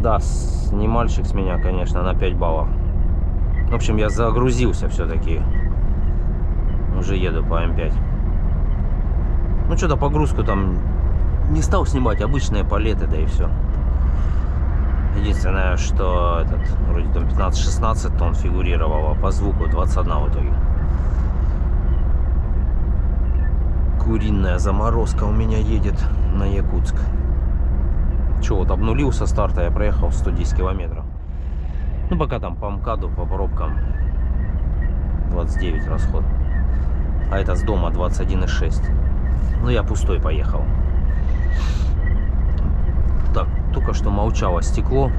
Да, снимальщик с меня, конечно, на 5 баллов. В общем, я загрузился все-таки. Уже еду по М5. Ну, что-то погрузку там не стал снимать. Обычные палеты, да и все. Единственное, что этот, вроде там 15-16 тонн фигурировало. По звуку 21 в итоге. Куриная заморозка у меня едет на Якутск. Че, вот обнулил со старта, я проехал 110 километров. Ну, пока там по МКАДу, по пробкам 29 расход. А это с дома 21,6. Ну, я пустой поехал. Так, только что молчало стекло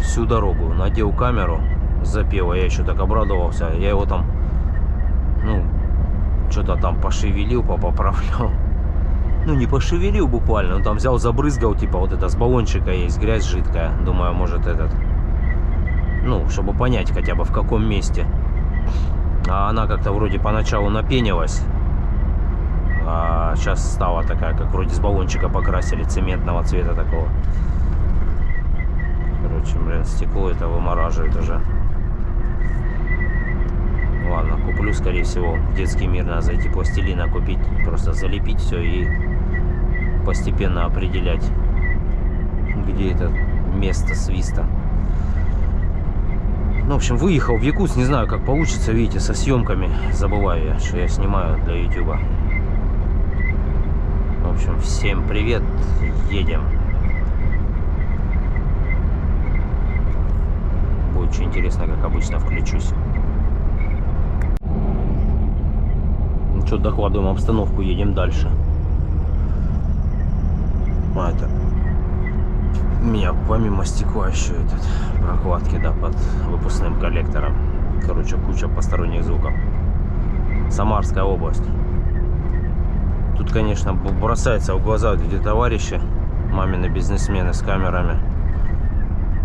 всю дорогу. Надел камеру, запел, я еще так обрадовался. Я его там, ну, что-то там пошевелил, поправлял. Ну, не пошевелил буквально, он там взял, забрызгал, типа, вот это с баллончика есть грязь жидкая. Думаю, может этот, ну, чтобы понять хотя бы в каком месте. А она как-то вроде поначалу напенилась. А сейчас стала такая, как вроде с баллончика покрасили, цементного цвета такого. Короче, блин, стекло это вымораживает уже. Ладно, куплю, скорее всего, в детский мир надо зайти пластилина купить, просто залепить все и постепенно определять, где это место свиста. Ну, в общем, выехал в Якутск, не знаю, как получится, видите, со съемками. Забываю я, что я снимаю для YouTube. В общем, всем привет, едем. Будет очень интересно, как обычно, включусь. Ну что, докладываем обстановку, едем дальше. А, это... У меня помимо стекла еще этот прокладки, да, под выпускным коллектором. Короче, куча посторонних звуков. Самарская область. Тут, конечно, бросается в глаза эти товарищи, мамины бизнесмены с камерами.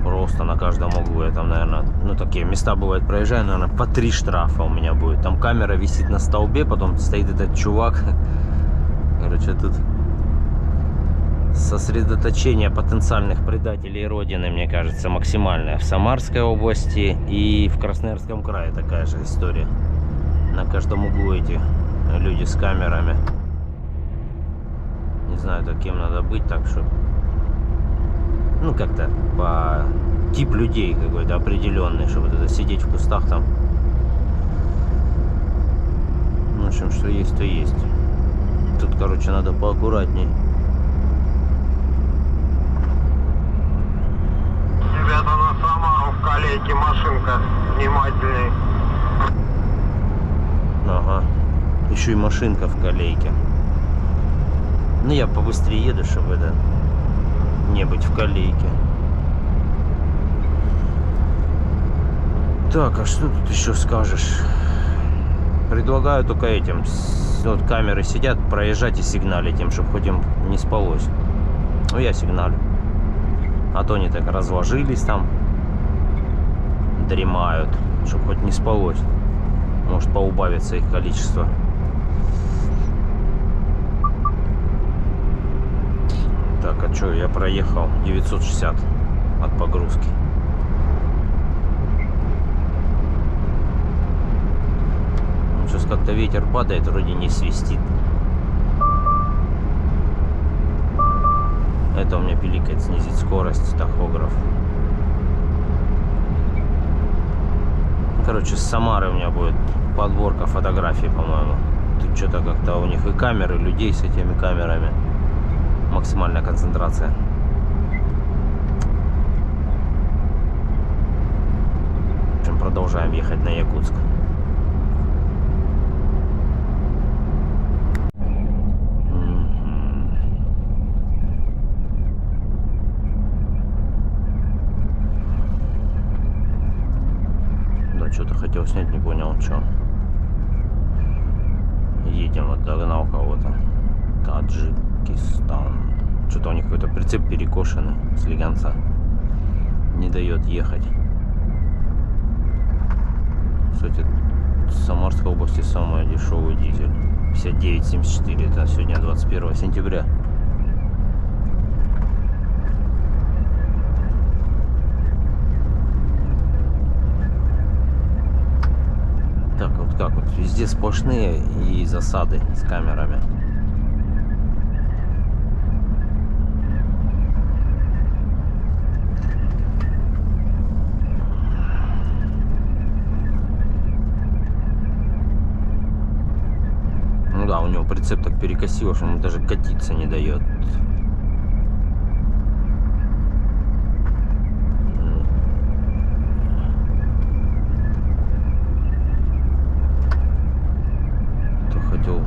Просто на каждом углу я там, наверное, ну такие места бывает проезжаю, наверное, по 3 штрафа у меня будет. Там камера висит на столбе, потом стоит этот чувак. Короче, тут сосредоточение потенциальных предателей Родины, мне кажется, максимальное. В Самарской области и в Красноярском крае такая же история. На каждом углу эти люди с камерами. Не знаю, кем надо быть, так что... Ну, как-то по тип людей какой-то определенный, чтобы это сидеть в кустах там. В общем, что есть, то есть. Тут, короче, надо поаккуратней. Ребята, на Самару в колейке машинка. Внимательней. Ага. Еще и машинка в колейке. Ну, я побыстрее еду, чтобы это... не быть в колейке. Так, а что тут еще скажешь? Предлагаю только этим, вот камеры сидят, проезжать и сигналить им, чтобы хоть им не спалось. Ну, я сигналю. А то они так разложились там, дремают, чтобы хоть не спалось. Может, поубавится их количество. Так, а что, я проехал 960 от погрузки. Сейчас как-то ветер падает, вроде не свистит. Это у меня пиликает, снизить скорость, тахограф. Короче, с Самары у меня будет подборка фотографий, по-моему. Тут что-то как-то у них и камеры, людей с этими камерами. Максимальная концентрация. В общем, продолжаем ехать на Якутск. Да, что-то хотел снять, не понял, что. Едем, вот догнал кого-то. Таджикистан. Что-то у них какой-то прицеп перекошенный, слегонца. Не дает ехать. Кстати, в Самарской области самый дешевый дизель. 59,74. Это сегодня 21 сентября. везде сплошные и засады с камерами. Ну да, у него прицеп так перекосило, что ему даже катиться не дает. То хотел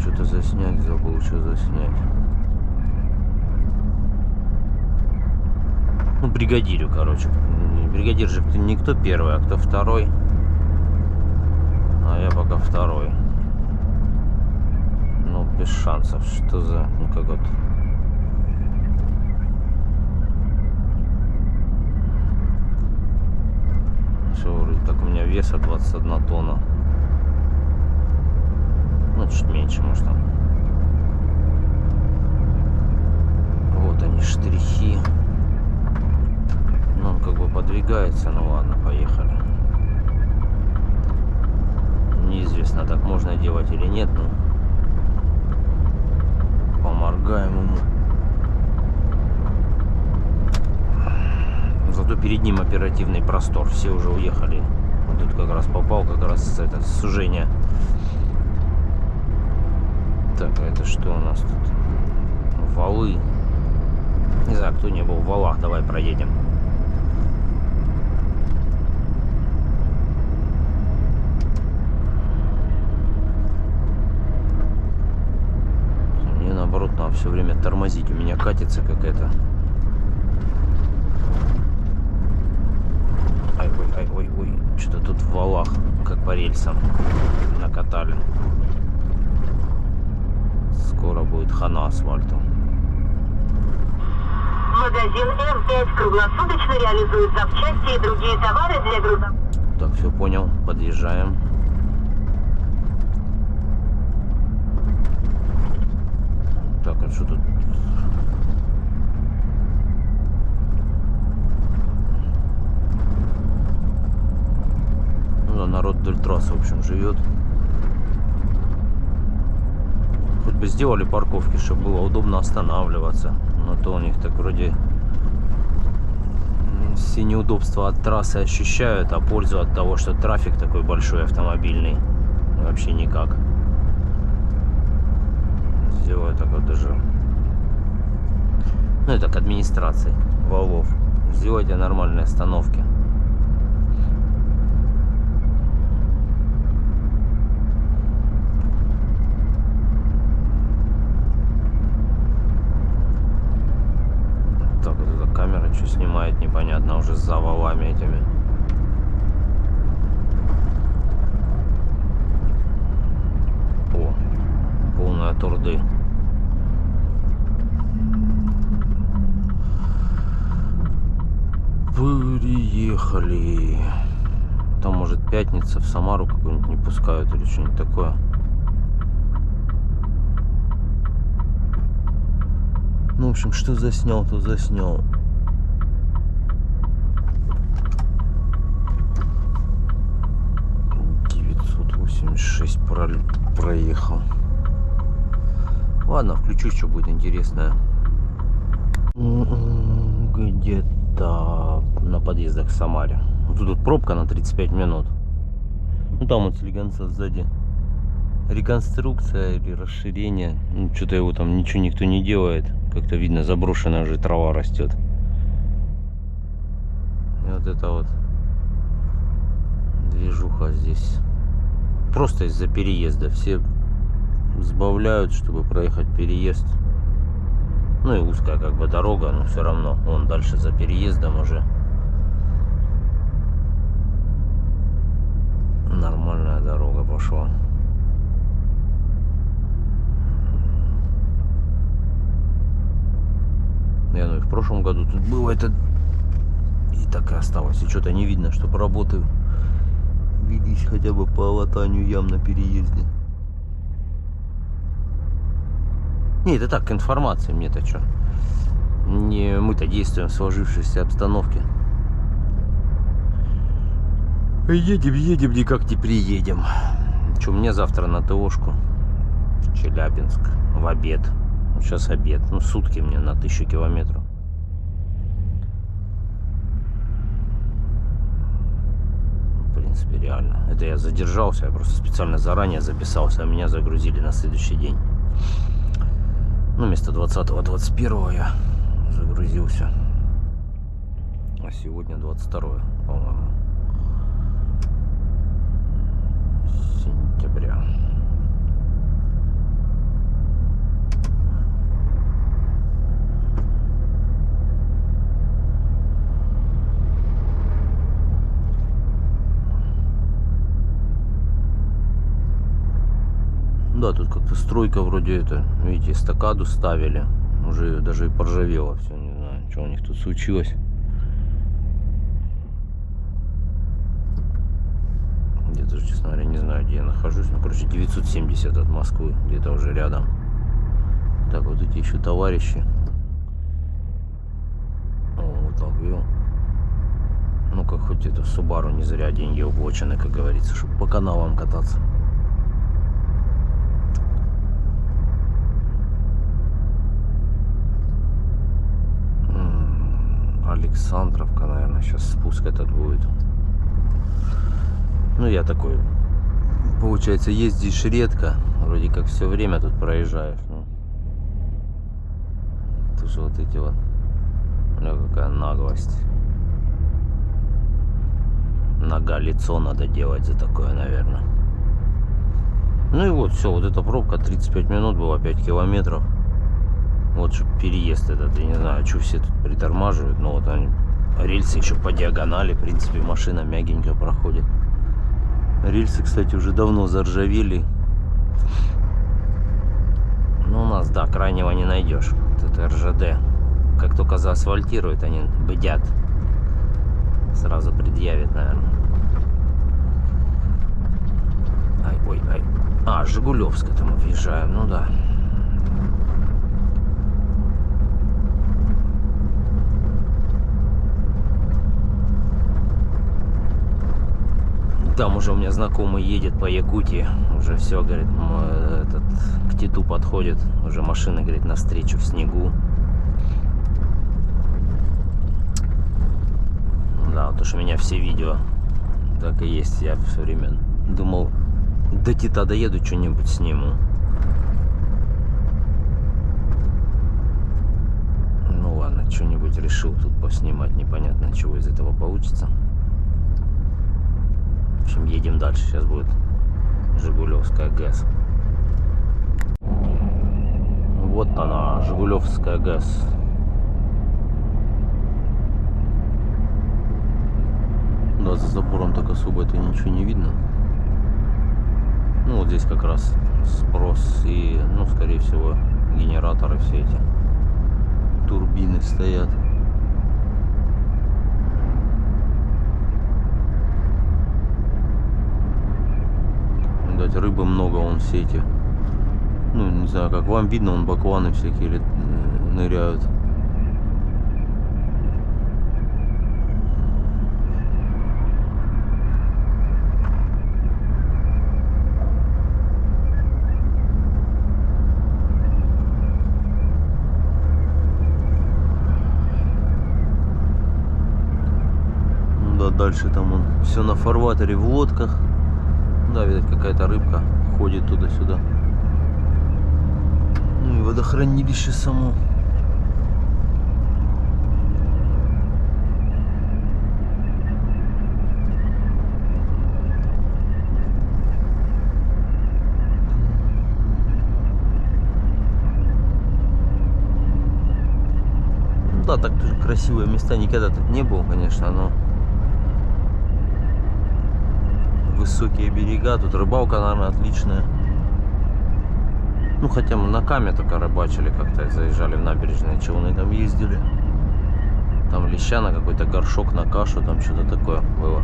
что-то заснять, забыл, что заснять. Ну, бригадирю, короче. Бригадир же не кто первый, а кто второй. А я пока второй. Ну, без шансов. Что за... Ну, как вот... Все, вроде так у меня веса 21 тонна. Ну, чуть меньше, может, там. Вот они, штрихи. Ну, он как бы подвигается. Ну, ладно, поехали. Неизвестно, так можно делать или нет, но... Поморгаем ему. Зато перед ним оперативный простор. Все уже уехали. Вот тут как раз попал, как раз это сужение. Так, а это что у нас тут? Валы. Не знаю, кто не был в валах. Давай проедем. Мне наоборот надо все время тормозить. У меня катится какая-то. Ой. Что-то тут в валах, как по рельсам, накатали. Скоро будет хана асфальту. Магазин М5 круглосуточно реализует запчасти и другие товары для груза. Так, все понял, подъезжаем. Так, а что тут? Ну, народ вдоль трассы, в общем, живет. Хоть бы сделали парковки, чтобы было удобно останавливаться. Но то у них так вроде все неудобства от трассы ощущают, а пользу от того, что трафик такой большой автомобильный, вообще никак. Сделаю так вот даже. Ну это к администрации валов. Сделайте нормальные остановки. Так, вот эта камера что снимает, непонятно, уже за валами этими. О, полная турды. Приехали. Там, может, пятница, в Самару какую-нибудь не пускают или что-нибудь такое. Ну, в общем, что заснял, то заснял. Проехал. Ладно, включу, что будет интересное. Где-то на подъездах к Самаре. Вот тут пробка на 35 минут. Ну там вот слегонца сзади реконструкция или расширение. Ну, что-то его там ничего никто не делает. Как-то видно, заброшенная уже трава растет. И вот это вот движуха здесь. Просто из-за переезда. Все сбавляют, чтобы проехать переезд. Ну и узкая как бы дорога, но все равно. Вон дальше за переездом уже нормальная дорога пошла. Я, ну и в прошлом году тут было это. И так и осталось. И что-то не видно, чтобы работы велись хотя бы по латанию ям на переезде. Не, это так, к информации, мне-то что. Не мы-то действуем в сложившейся обстановке. Едем, никак не приедем. Че, мне завтра на ТОшку Челябинск в обед. Сейчас обед. Ну, сутки мне на 1000 километров. В принципе, реально. Это я задержался. Я просто специально заранее записался, а меня загрузили на следующий день. Ну, вместо 20-го, 21-го я загрузился. А сегодня 22-е, по-моему. Сентября. Да, тут как-то стройка вроде это, видите, эстакаду ставили. Уже даже и поржавело все, не знаю, что у них тут случилось. Где-то же, честно говоря, не знаю, где я нахожусь. Ну, короче, 970 от Москвы, где-то уже рядом. Так, вот эти еще товарищи. О, вот так, видел. Ну-ка, хоть это Subaru не зря деньги уплачены, как говорится, чтобы по каналам кататься. Александровка, наверное, сейчас спуск этот будет. Ну, я такой, получается, ездишь редко, вроде как все время тут проезжаешь. Ну, тут же вот эти вот, какая наглость. Нога, лицо надо делать за такое, наверное. Ну и вот, все, вот эта пробка 35 минут была, 5 километров. Вот же переезд этот, я не знаю, что все тут притормаживают, но вот они, рельсы еще по диагонали, в принципе, машина мягенько проходит. Рельсы, кстати, уже давно заржавели. Ну, у нас, да, крайнего не найдешь. Вот это РЖД. Как только заасфальтируют, они бдят. Сразу предъявят, наверное. Ай, ой, ай. А, Жигулевск это мы въезжаем, ну да. Там уже у меня знакомый едет по Якутии. Уже все, говорит, этот, к Титу подходит. Уже машина, говорит, навстречу в снегу. Да, вот уж у меня все видео так и есть. Я все время думал, до Тита доеду, что-нибудь сниму. Ну ладно, что-нибудь решил тут поснимать. Непонятно, чего из этого получится. В общем, едем дальше. Сейчас будет Жигулевская ГЭС. Вот она, Жигулевская ГЭС. Да, за забором так особо это ничего не видно. Ну, вот здесь как раз спрос и, ну, скорее всего, генераторы все эти. Турбины стоят. Рыбы много, вон все эти, ну не знаю, как вам видно, вон бакланы всякие ныряют. Да, дальше там он все на фарватере в лодках. Да, видать, какая-то рыбка ходит туда-сюда. Ну и водохранилище само. Да, так тоже красивые места. Никогда тут не был, конечно, но высокие берега, тут рыбалка, наверное, отличная. Ну, хотя мы на Каме только рыбачили, как-то заезжали в набережные Челны, там ездили. Там леща на какой-то горшок, на кашу, там что-то такое было.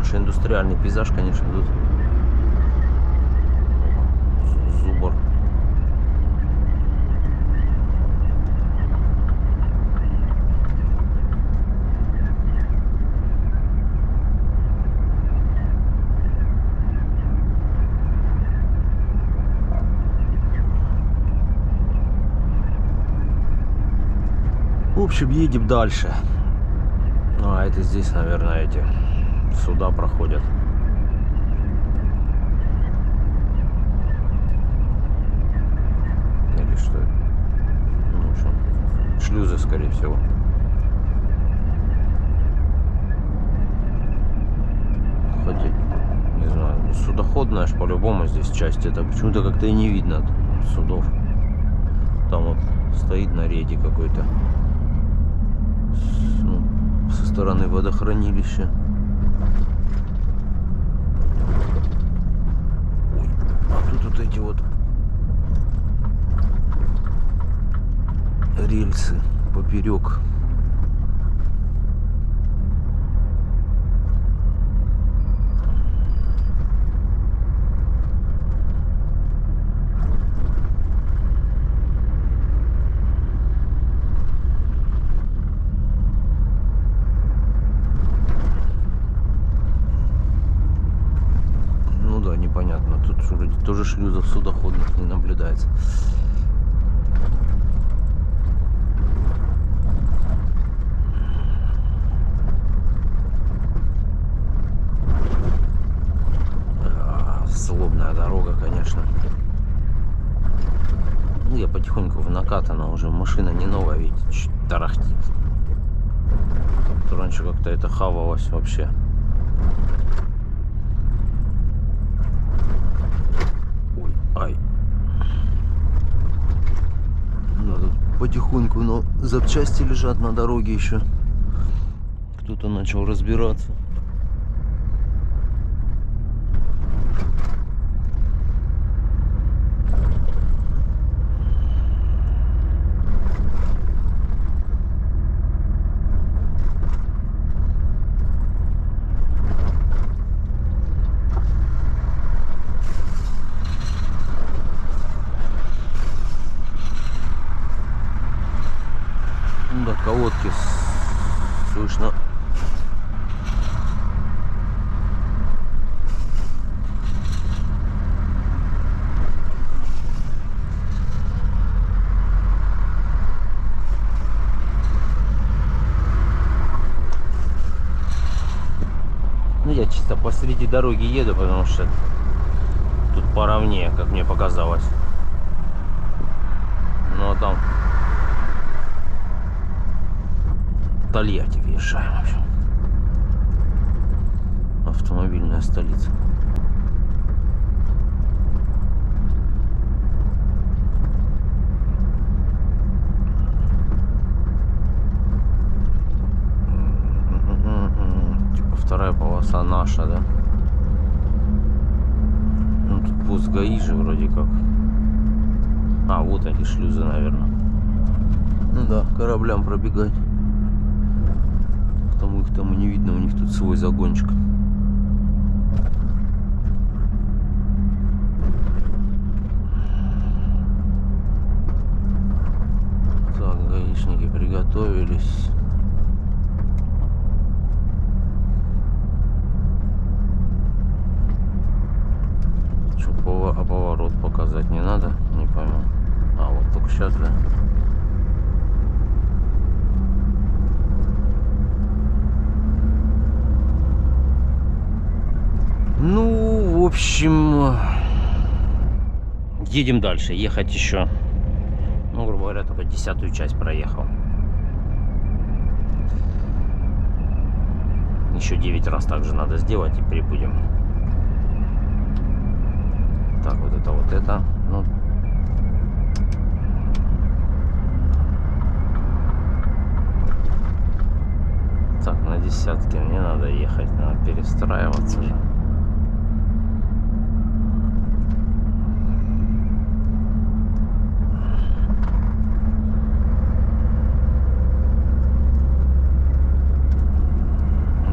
больше индустриальный пейзаж, конечно, тут. Зубр. В общем, едем дальше. Ну, а это здесь, наверное, эти суда проходят. Или что это? Ну, в общем, шлюзы, скорее всего. Хотя, не знаю, судоходная ж по-любому здесь часть. Это почему-то как-то и не видно судов. Там вот стоит на рейде какой-то. Ну, со стороны водохранилища. Ой, а тут вот эти вот рельсы поперек. Непонятно, тут вроде тоже шлюзов судоходных не наблюдается. Злобная дорога, конечно. Ну, я потихоньку в накат, она уже машина не новая, видите, чуть тарахтит. Тут раньше как-то это хавалось вообще. Ай. Надо потихоньку, но запчасти лежат на дороге еще. Кто-то начал разбираться. До колодки слышно. Ну, я чисто посреди дороги еду, потому что тут поровнее, как мне показалось. Ну, а там Тольятти въезжаем, в общем. Автомобильная столица. Типа вторая полоса наша, да? Ну, тут пост ГАИ же вроде как. А, вот они шлюзы, наверное. Ну да, кораблям пробегать. Потому их там и не видно, у них тут свой загончик. Так, гаишники приготовились. Что, поворот показать не надо? Не пойму. А, вот только сейчас, да? Ну, в общем, едем дальше. Ехать еще, ну, грубо говоря, только 10-ю часть проехал. Еще 9 раз также надо сделать и прибудем. Так, вот это. Ну, так, на 10-ке мне надо ехать, надо перестраиваться же.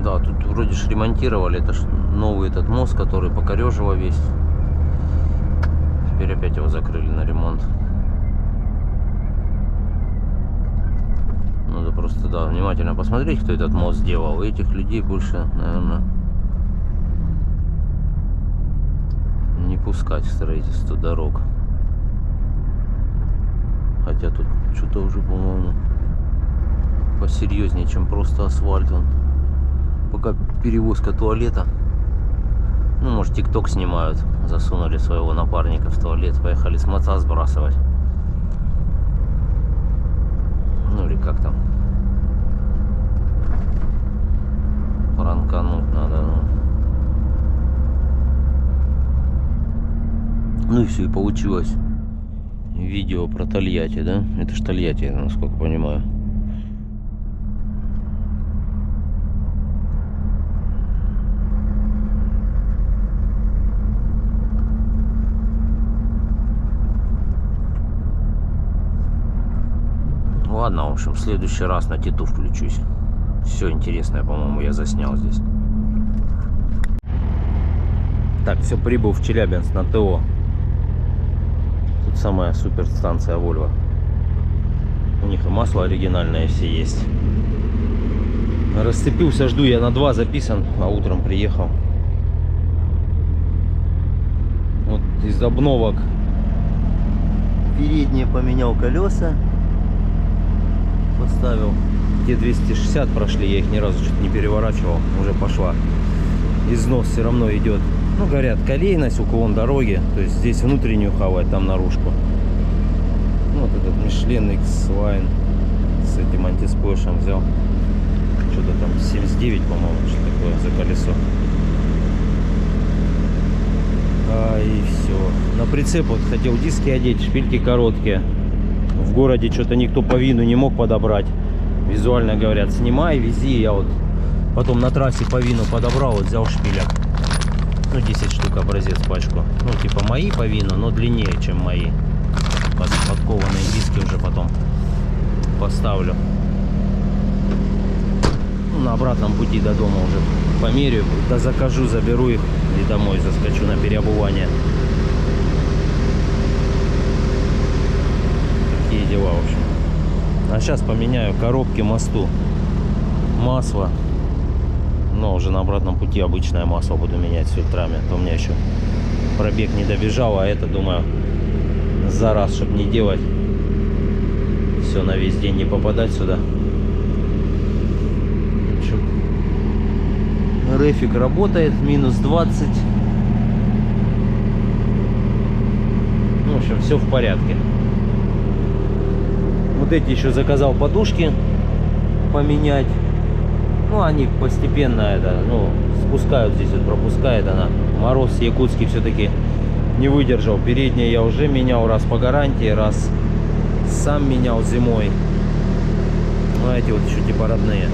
Да, тут вроде ж ремонтировали, это ж новый этот мост, который по Корёжево весь. Теперь опять его закрыли на ремонт. Надо просто, да, внимательно посмотреть, кто этот мост сделал. И этих людей больше, наверное, не пускать в строительство дорог. Хотя тут что-то уже, по-моему, посерьезнее, чем просто асфальт. Он пока перевозка туалета. Ну, может, тикток снимают. Засунули своего напарника в туалет, поехали с моца сбрасывать. Ну или как там. Пранкануть надо. Ну и все, и получилось видео про Тольятти, да? Это ж Тольятти, насколько понимаю. Ладно, в общем, в следующий раз на Титу включусь. Все интересное, по-моему, я заснял здесь. Так, все, прибыл в Челябинск на ТО. Тут самая супер станция Volvo. У них и масло оригинальное все есть. Расцепился, жду, я на 2 записан, а утром приехал. Вот из обновок передние поменял колеса. Поставил. Те 260 прошли, я их ни разу что-то не переворачивал. Уже пошла. Износ все равно идет. Ну, говорят, колейность, уклон дороги. То есть здесь внутреннюю хавать, там наружку. Ну, вот этот Michelin X-Line с этим антисплэшем взял. Что-то там 79, по-моему, что такое за колесо. И все. На прицеп вот хотел диски одеть, шпильки короткие. В городе что-то никто по вину не мог подобрать. Визуально говорят, снимай, вези. Я вот потом на трассе по вину подобрал, вот взял шпилек. Ну, 10 штук образец, пачку. Ну, типа мои по вину, но длиннее, чем мои. Подкованные диски уже потом поставлю. Ну, на обратном пути до дома уже померяю. Да закажу, заберу их и домой заскочу на переобувание. Дела, в общем. А сейчас поменяю коробки мосту. Масло. Но уже на обратном пути обычное масло буду менять с фильтрами. А то у меня еще пробег не добежал, а это, думаю, за раз, чтобы не делать. Все, на весь день не попадать сюда. Рефик работает, минус 20. Ну, в общем, все в порядке. Вот эти еще заказал подушки поменять. Ну, они постепенно это, ну, спускают здесь, вот пропускает она. Мороз якутский все-таки не выдержал. Передние я уже менял раз по гарантии, раз сам менял зимой. Ну, эти вот еще типа родные.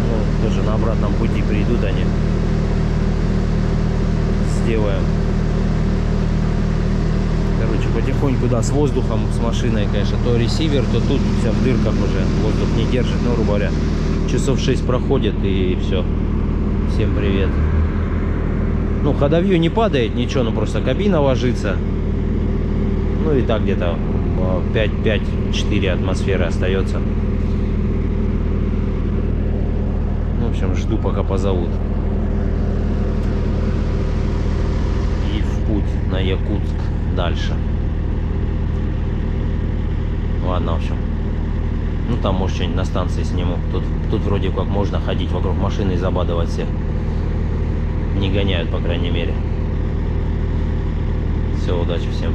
Ну, тоже на обратном пути придут они. Сделаем. Короче, потихоньку, да, с воздухом, с машиной, конечно, то ресивер, то тут вся в дырках уже, воздух не держит, ну, грубо говоря, часов 6 проходит и все. Всем привет. Ну, ходовью не падает, ничего, ну, просто кабина ложится. Ну, и так где-то 5-4 атмосферы остается. Ну, в общем, жду, пока позовут. И в путь на Якутск. Дальше. Ладно, в общем. Ну, там, может, что-нибудь на станции сниму. Тут вроде как можно ходить вокруг машины и забадывать всех. Не гоняют, по крайней мере. Все, удачи всем.